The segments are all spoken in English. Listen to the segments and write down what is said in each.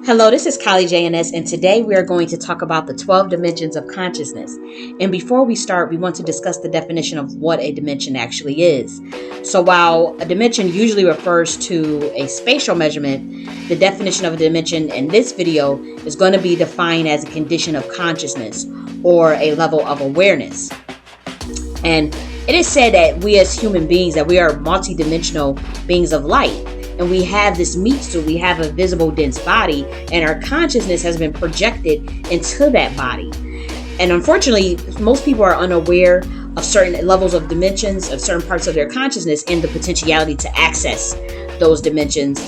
Hello, this is J.N.S, and today we are going to talk about the 12 dimensions of consciousness. And before we start, we want to discuss the definition of what a dimension actually is. So while a dimension usually refers to a spatial measurement, the definition of a dimension in this video is going to be defined as a condition of consciousness or a level of awareness. And it is said that we as human beings, that we are multidimensional beings of light. And we have this meat suit, we have a visible dense body, and our consciousness has been projected into that body. And unfortunately, most people are unaware of certain levels of dimensions, of certain parts of their consciousness, and the potentiality to access those dimensions.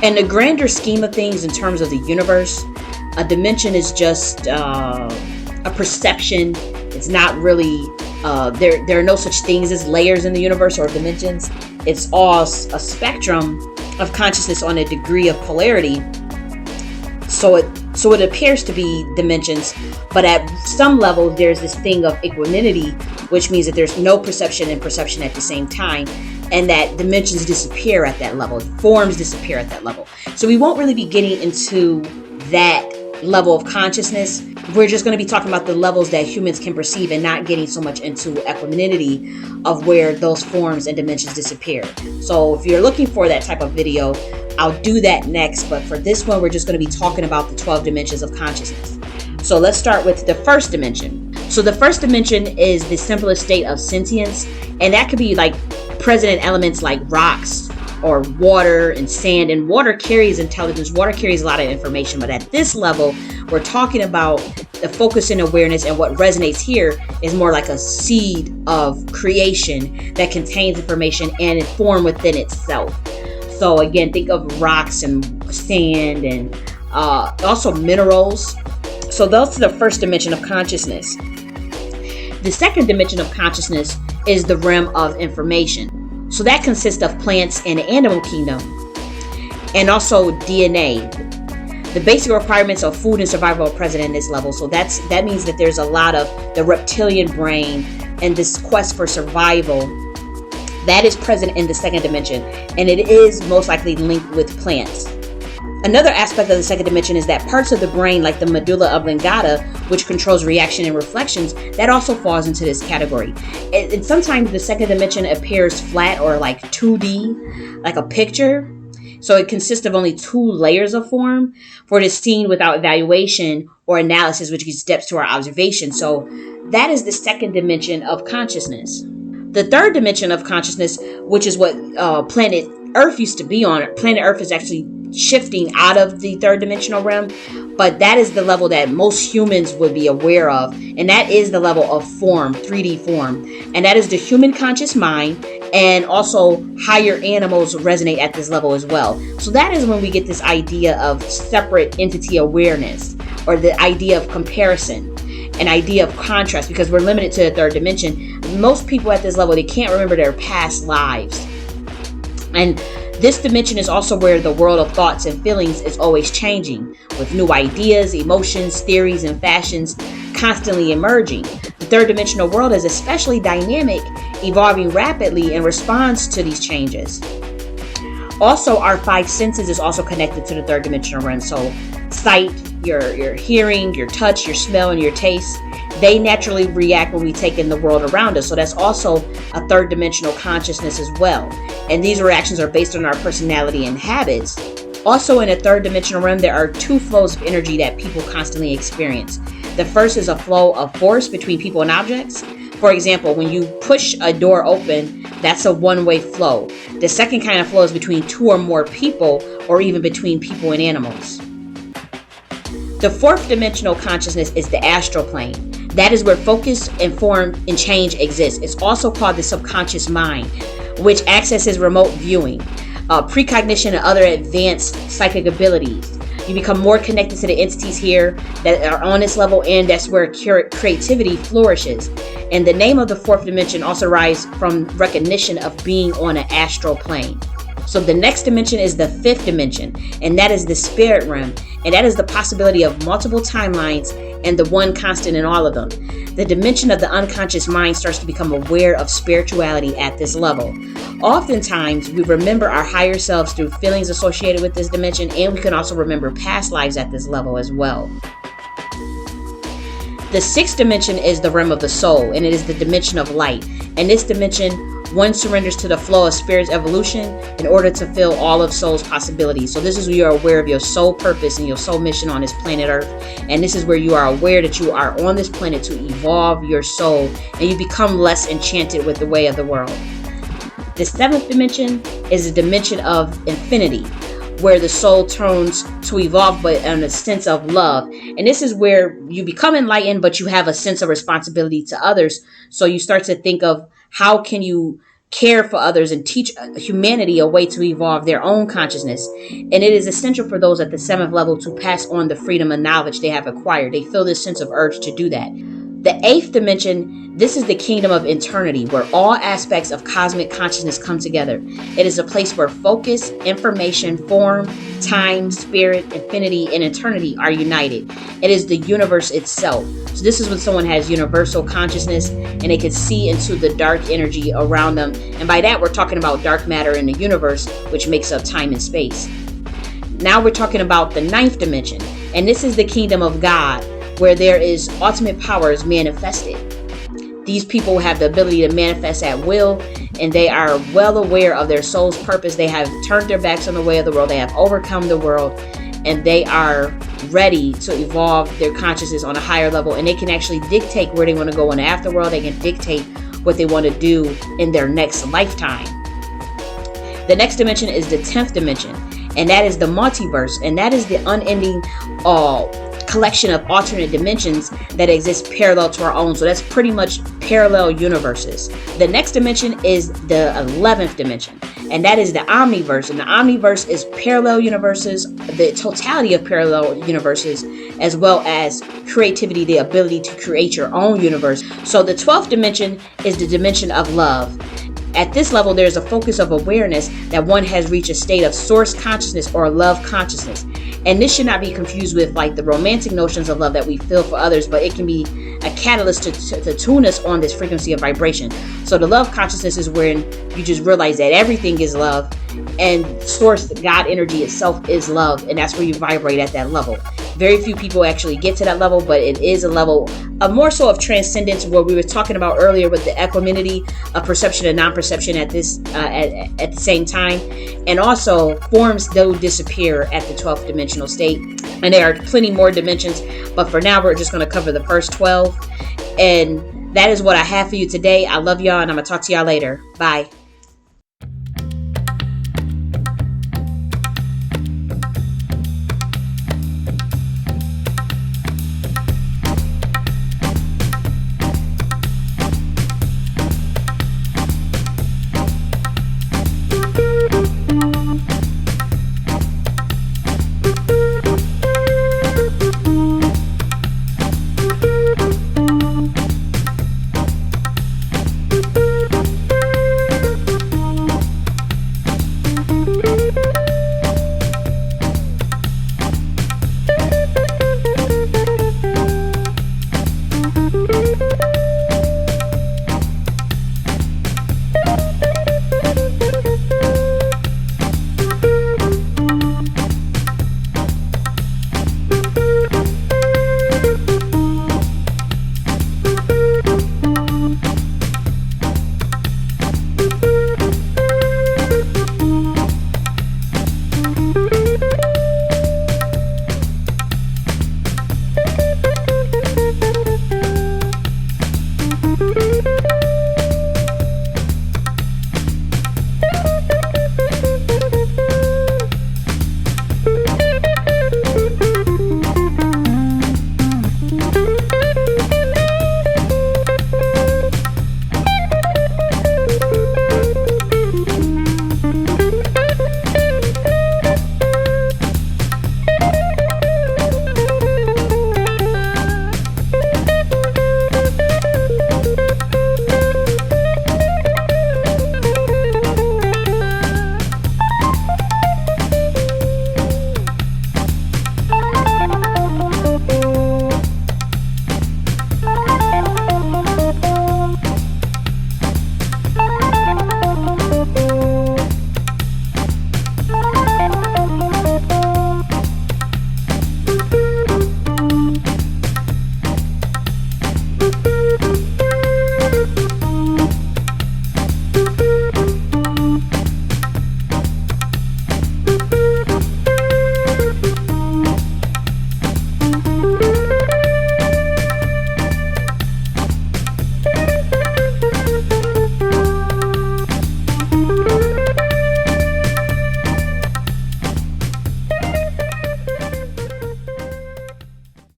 In the grander scheme of things, in terms of the universe, a dimension is just a perception. It's not really, there are no such things as layers in the universe or dimensions. It's all a spectrum of consciousness on a degree of polarity. So it appears to be dimensions, but at some level there's this thing of equanimity, which means that there's no perception and perception at the same time, and that dimensions disappear at that level, forms disappear at that level. So we won't really be getting into that level of consciousness. We're just going to be talking about the levels that humans can perceive and not getting so much into equanimity of where those forms and dimensions disappear. So if you're looking for that type of video, I'll do that next. But for this one, we're just going to be talking about the 12 dimensions of consciousness. So let's start with the first dimension. So the first dimension is the simplest state of sentience. And that could be like present in elements like rocks or water and sand. And water carries intelligence. Water carries a lot of information. But at this level, we're talking about the focus and awareness, and what resonates here is more like a seed of creation that contains information and form within itself. So again, think of rocks and sand and also minerals. So those are the first dimension of consciousness. The second dimension of consciousness is the realm of information. So that consists of plants in the animal kingdom and also DNA. The basic requirements of food and survival are present in this level. So that means that there's a lot of the reptilian brain and this quest for survival that is present in the second dimension. And it is most likely linked with plants. Another aspect of the second dimension is that parts of the brain, like the medulla oblongata, which controls reaction and reflections, that also falls into this category. And sometimes the second dimension appears flat or like 2D, like a picture. So it consists of only two layers of form, for it is seen without evaluation or analysis, which gives depth to our observation. So that is the second dimension of consciousness. The third dimension of consciousness, which is what planet Earth used to be on. Planet Earth is actually shifting out of the third dimensional realm, but that is the level that most humans would be aware of, and that is the level of form, 3D form, and that is the human conscious mind, and also higher animals resonate at this level as well. So that is when we get this idea of separate entity awareness, or the idea of comparison, an idea of contrast, because we're limited to the third dimension. Most people at this level, they can't remember their past lives. And this dimension is also where the world of thoughts and feelings is always changing, with new ideas, emotions, theories, and fashions constantly emerging. The third dimensional world is especially dynamic, evolving rapidly in response to these changes. Also, our five senses is also connected to the third dimensional realm. So sight, your hearing, your touch, your smell, and your taste, they naturally react when we take in the world around us. So that's also a third dimensional consciousness as well. And these reactions are based on our personality and habits. Also in a third dimensional realm, there are two flows of energy that people constantly experience. The first is a flow of force between people and objects. For example, when you push a door open, that's a one-way flow. The second kind of flow is between two or more people, or even between people and animals. The fourth dimensional consciousness is the astral plane. That is where focus and form and change exists. It's also called the subconscious mind, which accesses remote viewing, precognition, and other advanced psychic abilities. You become more connected to the entities here that are on this level, and that's where creativity flourishes. And the name of the fourth dimension also arises from recognition of being on an astral plane. So the next dimension is the fifth dimension, and that is the spirit realm. And that is the possibility of multiple timelines and the one constant in all of them. The dimension of the unconscious mind starts to become aware of spirituality at this level. Oftentimes, we remember our higher selves through feelings associated with this dimension, and we can also remember past lives at this level as well. The sixth dimension is the realm of the soul, and it is the dimension of light. In this dimension, one surrenders to the flow of spirit's evolution in order to fill all of soul's possibilities. So this is where you're aware of your soul purpose and your soul mission on this planet Earth. And this is where you are aware that you are on this planet to evolve your soul, and you become less enchanted with the way of the world. The seventh dimension is the dimension of infinity, where the soul turns to evolve, but in a sense of love. And this is where you become enlightened, but you have a sense of responsibility to others. So you start to think of how can you care for others and teach humanity a way to evolve their own consciousness. And it is essential for those at the seventh level to pass on the freedom and knowledge they have acquired. They feel this sense of urge to do that. The eighth dimension, this is the kingdom of eternity, where all aspects of cosmic consciousness come together. It is a place where focus, information, form, time, spirit, infinity, and eternity are united. It is the universe itself. So this is when someone has universal consciousness and they can see into the dark energy around them. And by that, we're talking about dark matter in the universe, which makes up time and space. Now we're talking about the ninth dimension, and this is the kingdom of God, where there is ultimate powers manifested. These people have the ability to manifest at will, and they are well aware of their soul's purpose. They have turned their backs on the way of the world. They have overcome the world, and they are ready to evolve their consciousness on a higher level. And they can actually dictate where they want to go in the afterworld. They can dictate what they want to do in their next lifetime. The next dimension is the 10th dimension, and that is the multiverse, and that is the unending collection of alternate dimensions that exist parallel to our own. So that's pretty much parallel universes. The next dimension is the 11th dimension, and that is the omniverse. And the omniverse is parallel universes, the totality of parallel universes, as well as creativity, the ability to create your own universe. So the 12th dimension is the dimension of love. At this level, there's a focus of awareness that one has reached a state of source consciousness or love consciousness. And this should not be confused with like the romantic notions of love that we feel for others, but it can be a catalyst to tune us on this frequency of vibration. So the love consciousness is when you just realize that everything is love, and source, God energy itself is love, and that's where you vibrate at that level. Very few people actually get to that level, but it is a level of more so of transcendence, where we were talking about earlier with the equanimity of perception and non-perception at this at the same time. And also forms do disappear at the 12th dimensional state, and there are plenty more dimensions, but for now we're just going to cover the first 12. And that is what I have for you today. I love y'all, and I'm gonna talk to y'all later. Bye.